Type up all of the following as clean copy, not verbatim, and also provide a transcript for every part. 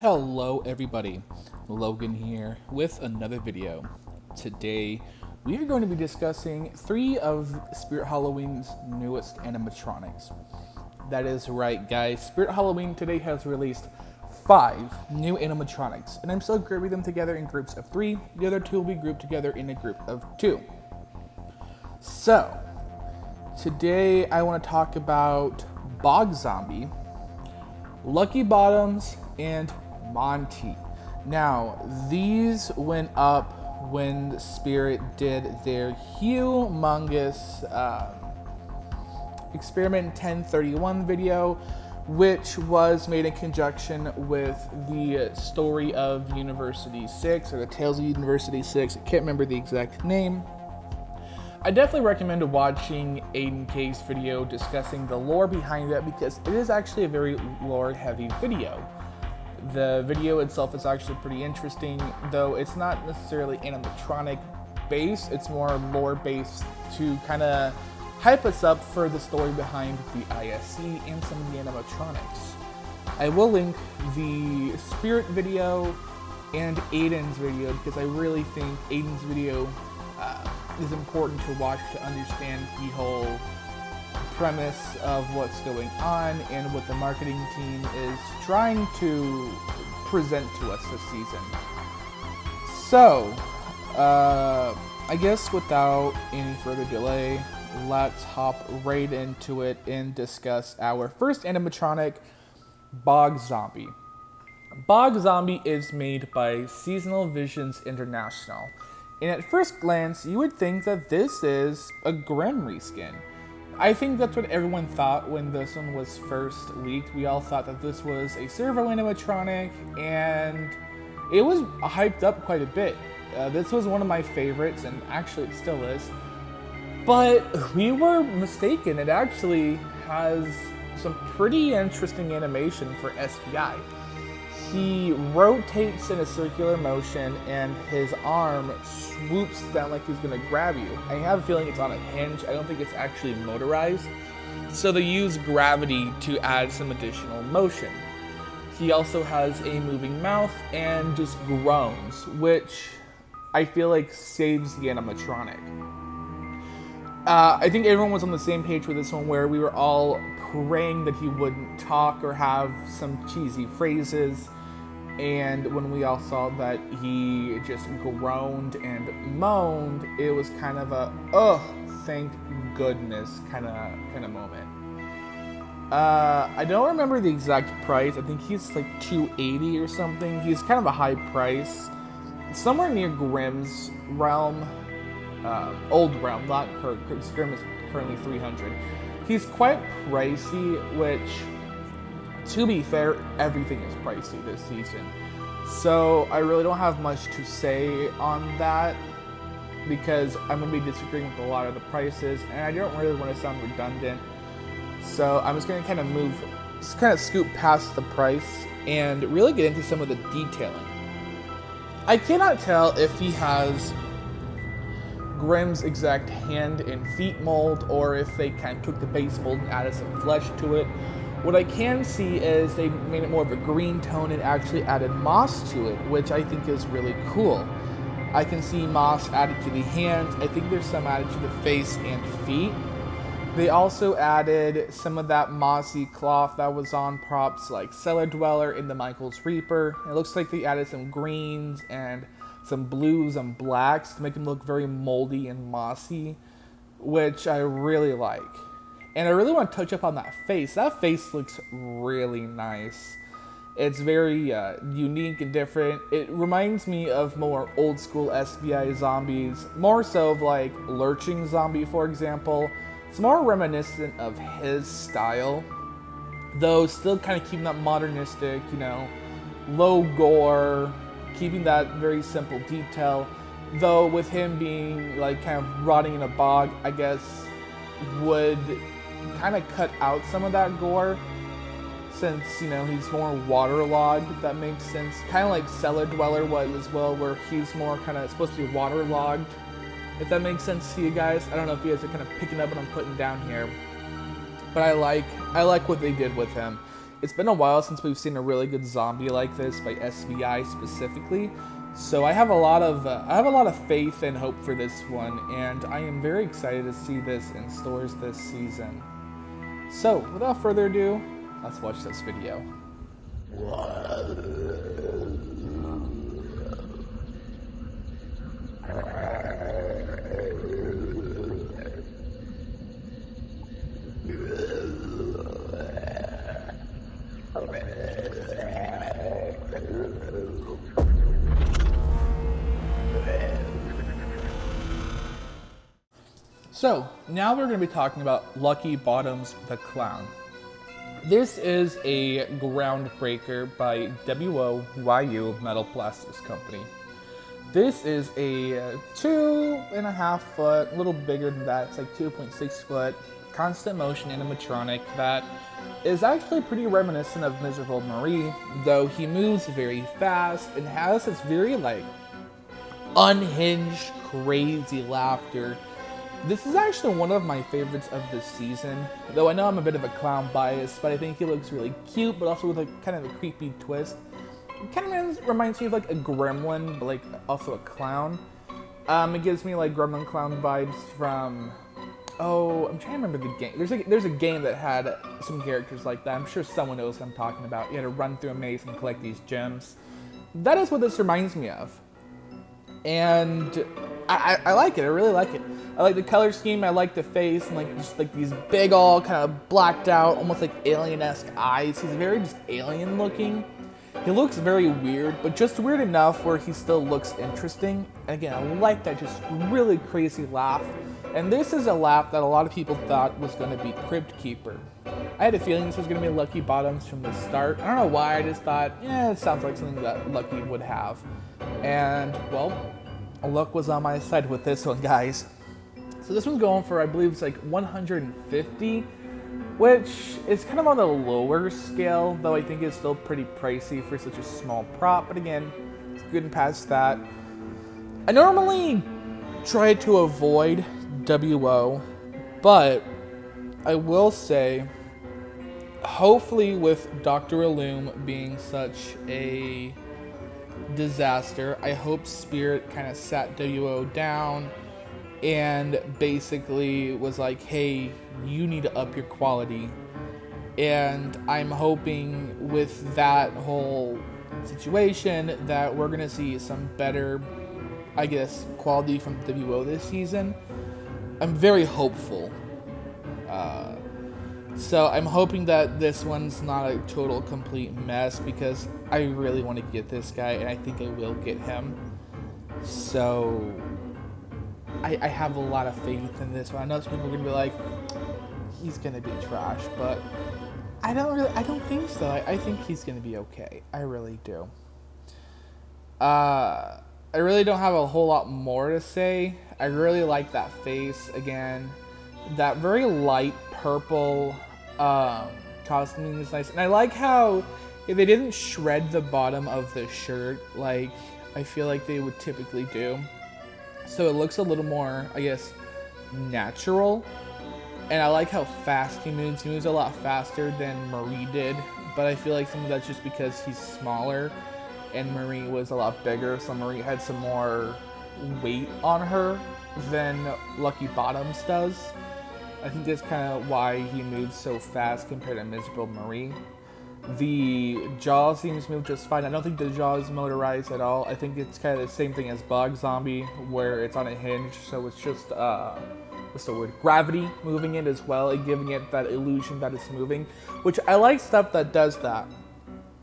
Hello everybody, Logan here with another video. Today we are going to be discussing 3 of Spirit Halloween's newest animatronics. That is right guys, Spirit Halloween today has released 5 new animatronics, and I'm still grouping them together in groups of 3. The other 2 will be grouped together in a group of 2. So, today I want to talk about Bog Zombie, Lucky Bottoms, and Monty. Now, these went up when Spirit did their humongous Experiment 1031 video, which was made in conjunction with the story of University 6, or the Tales of University 6. I can't remember the exact name. I definitely recommend watching Aidan K's video discussing the lore behind it, because it is actually a very lore-heavy video. The video itself is actually pretty interesting, though it's not necessarily animatronic based, it's more lore based to kind of hype us up for the story behind the ISC and some of the animatronics. I will link the Spirit video and Aidan's video, because I really think Aidan's video is important to watch to understand the whole premise of what's going on and what the marketing team is trying to present to us this season. So, I guess without any further delay, let's hop right into it and discuss our first animatronic, Bog Zombie. Bog Zombie is made by Seasonal Visions International, and at first glance, you would think that this is a Grimm reskin. I think that's what everyone thought when this one was first leaked. We all thought that this was a servo animatronic, and it was hyped up quite a bit. This was one of my favorites, and actually it still is. But we were mistaken. It actually has some pretty interesting animation for SPI. He rotates in a circular motion, and his arm swoops down like he's gonna grab you. I have a feeling it's on a hinge. I don't think it's actually motorized. So they use gravity to add some additional motion. He also has a moving mouth and just groans, which I feel like saves the animatronic. I think everyone was on the same page with this one, where we were all praying that he wouldn't talk or have some cheesy phrases. And when we all saw that he just groaned and moaned, it was kind of a, oh, thank goodness kind of moment. I don't remember the exact price. I think he's like $280 or something. He's kind of a high price. Somewhere near Grimm's realm. Old realm, not Grimm is currently $300. He's quite pricey, which, to be fair, everything is pricey this season. So I really don't have much to say on that, because I'm going to be disagreeing with a lot of the prices, and I don't really want to sound redundant. So I'm just going to kind of scoot past the price and really get into some of the detailing. I cannot tell if he has Grimm's exact hand and feet mold, or if they kind of took the base mold and added some flesh to it. What I can see is they made it more of a green tone and actually added moss to it, which I think is really cool. I can see moss added to the hands. I think there's some added to the face and feet. They also added some of that mossy cloth that was on props like Cellar Dweller and the Michael's Reaper. It looks like they added some greens and some blues and blacks to make them look very moldy and mossy, which I really like. And I really want to touch up on that face. That face looks really nice. It's very unique and different. It reminds me of more old school SBI zombies, more so of like Lurching Zombie, for example. It's more reminiscent of his style, though still kind of keeping that modernistic, low gore, keeping that very simple detail, though with him being like kind of rotting in a bog, I guess would kind of cut out some of that gore, since he's more waterlogged, if that makes sense. Kind of like Cellar Dweller was as well, where he's more kind of supposed to be waterlogged, if that makes sense to you guys. I don't know if you guys are kind of picking up what I'm putting down here, but I like what they did with him. It's been a while since we've seen a really good zombie like this by SVI specifically. So I have a lot of faith and hope for this one, and I am very excited to see this in stores this season. So, without further ado, let's watch this video. So, now we're going to be talking about Lucky Bottoms the Clown. This is a groundbreaker by WOYU Metal Plastics Company. This is a 2.5 foot, a little bigger than that, it's like 2.6 foot, constant motion animatronic that is actually pretty reminiscent of Miserable Marie, though he moves very fast and has this very like unhinged, crazy laughter. This is actually one of my favorites of this season, though I know I'm a bit of a clown bias, but I think he looks really cute, but also with a kind of a creepy twist. It kind of reminds me of like a gremlin, but like also a clown. It gives me like gremlin clown vibes from, oh, I'm trying to remember the game. There's a game that had some characters like that. I'm sure someone knows what I'm talking about. You had to run through a maze and collect these gems. That is what this reminds me of. And I like it. I really like it. I like the color scheme. I like the face and like just like these big, all kind of blacked out, almost like alien-esque eyes. He's very just alien looking. He looks very weird, but just weird enough where he still looks interesting. And again, I like that just really crazy laugh. And this is a laugh that a lot of people thought was going to be Crypt Keeper. I had a feeling this was going to be Lucky Bottoms from the start. I don't know why. I just thought, yeah, it sounds like something that Lucky would have. And well, luck was on my side with this one, guys. So this one's going for, I believe it's like 150, which is kind of on the lower scale, though I think it's still pretty pricey for such a small prop. But again, it's good and past that. I normally try to avoid WO, but I will say, hopefully with Dr. Illume being such a disaster, I hope Spirit kind of sat WO down and basically was like, hey, you need to up your quality. And I'm hoping with that whole situation that we're going to see some better, I guess, quality from WO this season. I'm very hopeful. So I'm hoping that this one's not a total complete mess, because I really want to get this guy, and I think I will get him. So I have a lot of faith in this one. I know some people are gonna be like, he's gonna be trash, but I don't think so. I think he's gonna be okay. I really do. I really don't have a whole lot more to say. I really like that face again. That very light purple costuming is nice, and I like how if they didn't shred the bottom of the shirt like I feel like they would typically do, so it looks a little more, I guess, natural. And I like how fast he moves. He moves a lot faster than Marie did, but I feel like some of that's just because he's smaller and Marie was a lot bigger, so Marie had some more weight on her than Lucky Bottoms does. I think that's kind of why he moves so fast compared to Miserable Marie. The jaw seems to move just fine. I don't think the jaw is motorized at all. I think it's kind of the same thing as Bog Zombie, where it's on a hinge, so it's just what's the word? Gravity moving it as well, and giving it that illusion that it's moving. Which I like stuff that does that,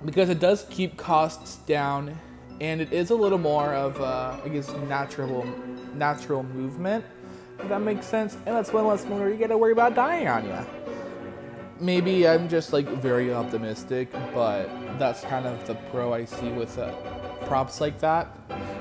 because it does keep costs down, and it is a little more of I guess natural movement. If that makes sense, and that's one less moment you get to worry about dying on you. Maybe I'm just like very optimistic, but that's kind of the pro I see with props like that.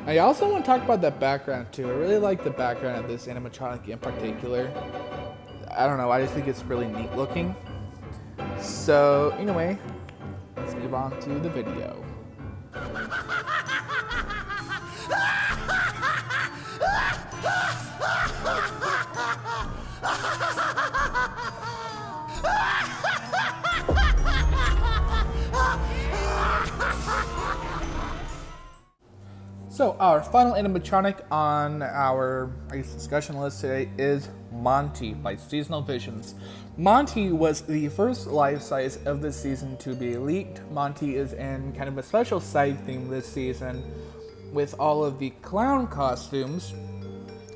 I also want to talk about that background too. I really like the background of this animatronic in particular. I don't know, I just think it's really neat looking. So anyway, let's move on to the video. So our final animatronic on our discussion list today is Monty by Seasonal Visions. Monty was the first life size of the season to be leaked. Monty is in kind of a special side theme this season with all of the clown costumes.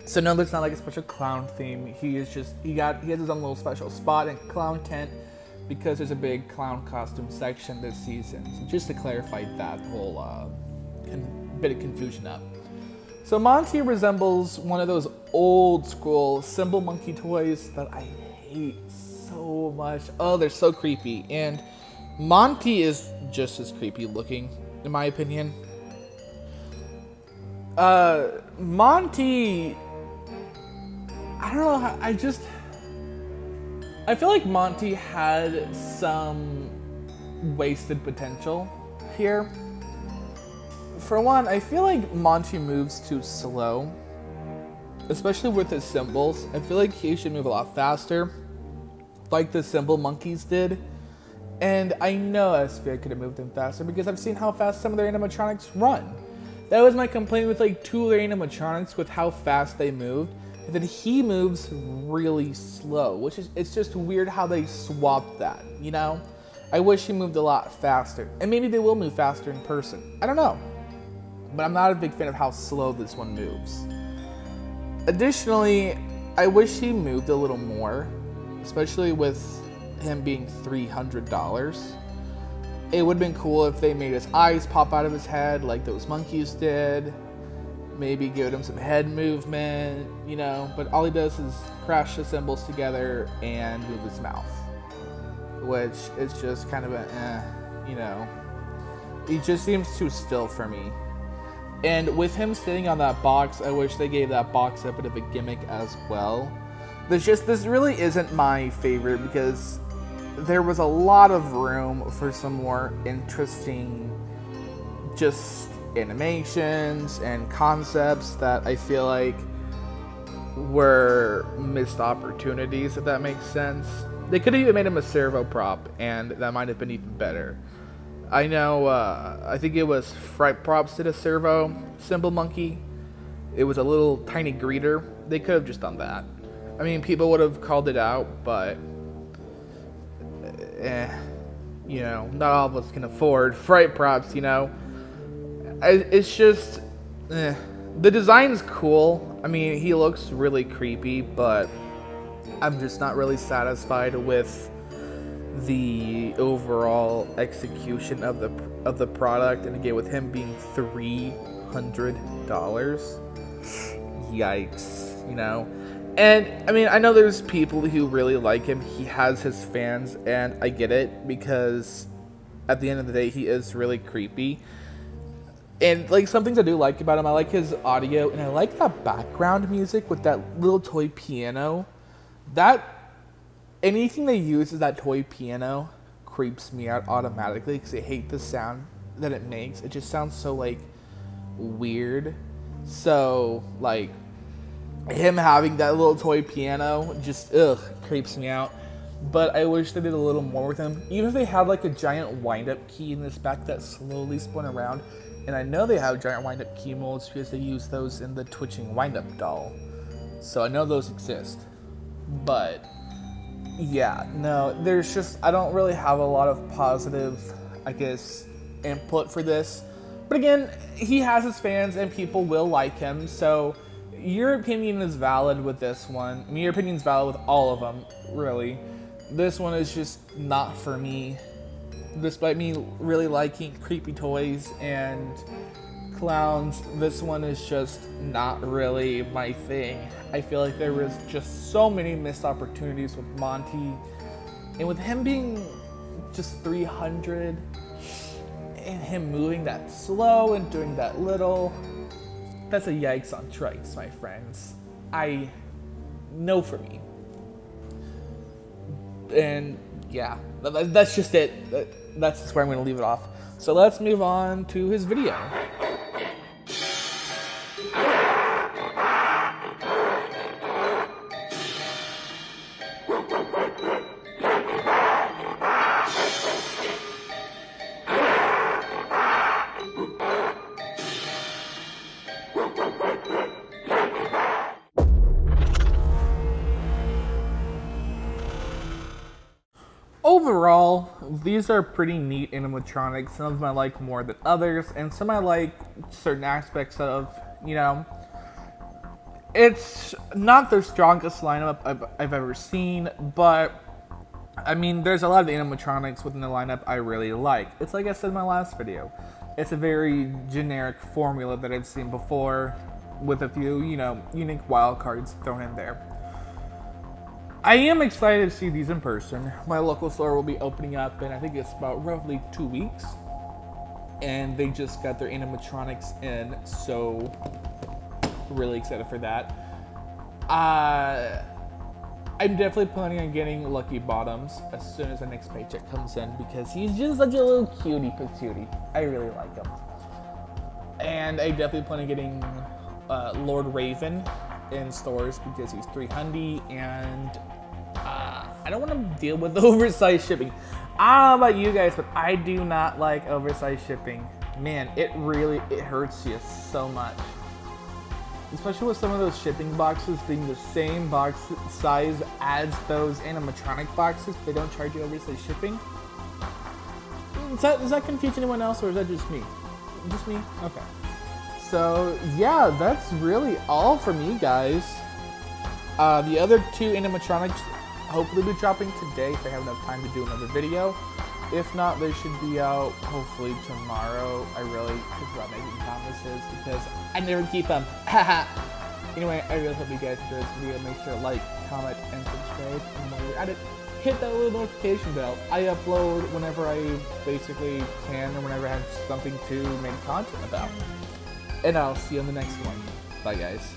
So no, there's not like a special clown theme. He has his own little special spot in clown tent because there's a big clown costume section this season. So just to clarify that whole bit of confusion up. So Monty resembles one of those old school Symbol Monkey toys that I hate so much. Oh, they're so creepy. And Monty is just as creepy looking, in my opinion. Monty, I don't know how, I feel like Monty had some wasted potential here. For one, I feel like Monty moves too slow, especially with his symbols. I feel like he should move a lot faster, like the Symbol Monkeys did. And I know SVA could have moved him faster because I've seen how fast some of their animatronics run. That was my complaint with like 2 of their animatronics, with how fast they moved. And then he moves really slow, which is, it's just weird how they swapped that, you know? I wish he moved a lot faster. And maybe they will move faster in person. I don't know. But I'm not a big fan of how slow this one moves. Additionally, I wish he moved a little more, especially with him being $300. It would have been cool if they made his eyes pop out of his head like those monkeys did. Maybe give him some head movement, you know, but all he does is crash the symbols together and move his mouth, which is just kind of you know, he just seems too still for me. And with him sitting on that box, I wish they gave that box a bit of a gimmick as well. This really isn't my favorite because there was a lot of room for some more interesting just animations and concepts that I feel like were missed opportunities, if that makes sense. They could have even made him a servo prop, and that might have been even better. I know, I think it was Fright Props did a servo Symbol Monkey. It was a little tiny greeter. They could have just done that. I mean, people would have called it out, but you know, not all of us can afford Fright Props, you know. It's just, the design's cool. I mean, he looks really creepy, but I'm just not really satisfied with the overall execution of the product. And again, with him being $300, yikes, you know. And I mean, I know there's people who really like him. He has his fans, and I get it, because at the end of the day, he is really creepy. And like, some things I do like about him, I like his audio, and I like that background music with that little toy piano. Anything they use as that toy piano creeps me out automatically because I hate the sound that it makes. It just sounds so like weird. So like, him having that little toy piano just creeps me out. But I wish they did a little more with him. Even if they had like a giant wind-up key in this back that slowly spun around. And I know they have giant wind-up key molds because they use those in the twitching wind-up doll. So I know those exist. But yeah, no, there's just, I don't really have a lot of positive, I guess, input for this. But again, he has his fans and people will like him, so your opinion is valid with this one. I mean, your opinion's valid with all of them, really. This one is just not for me. Despite me really liking creepy toys and clowns, this one is just not really my thing. I feel like there was just so many missed opportunities with Monty, and with him being just 300 and him moving that slow and doing that little, that's a yikes on trikes, my friends. I know for me. And yeah, that's just it. That's just where I'm going to leave it off. So let's move on to his video. overall, these are pretty neat animatronics. Some of them I like more than others, and some I like certain aspects of, you know. It's not the strongest lineup I've ever seen, but I mean, there's a lot of animatronics within the lineup I really like. It's like I said in my last video. It's a very generic formula that I've seen before with a few, you know, unique wild cards thrown in there. I am excited to see these in person. My local store will be opening up in, I think it's about roughly 2 weeks. And they just got their animatronics in, so really excited for that. I'm definitely planning on getting Lucky Bottoms as soon as the next paycheck comes in because he's just such a little cutie patootie. I really like him. And I definitely plan on getting Lord Raven in stores because he's $300 and I don't want to deal with oversized shipping. I don't know about you guys, but I do not like oversized shipping. Man, it hurts you so much. Especially with some of those shipping boxes being the same box size as those animatronic boxes, they don't charge you oversized shipping. Does that confuse anyone else, or is that just me? Just me? Okay. So, yeah, that's really all for me, guys. The other two animatronics hopefully be dropping today if I have enough time to do another video. If not, they should be out hopefully tomorrow. I really think about making promises because I never keep them. Anyway, I really hope you guys enjoyed this video. Make sure to like, comment, and subscribe. And while you're at it, hit that little notification bell. I upload whenever I basically can or whenever I have something to make content about. And I'll see you on the next one. Bye, guys.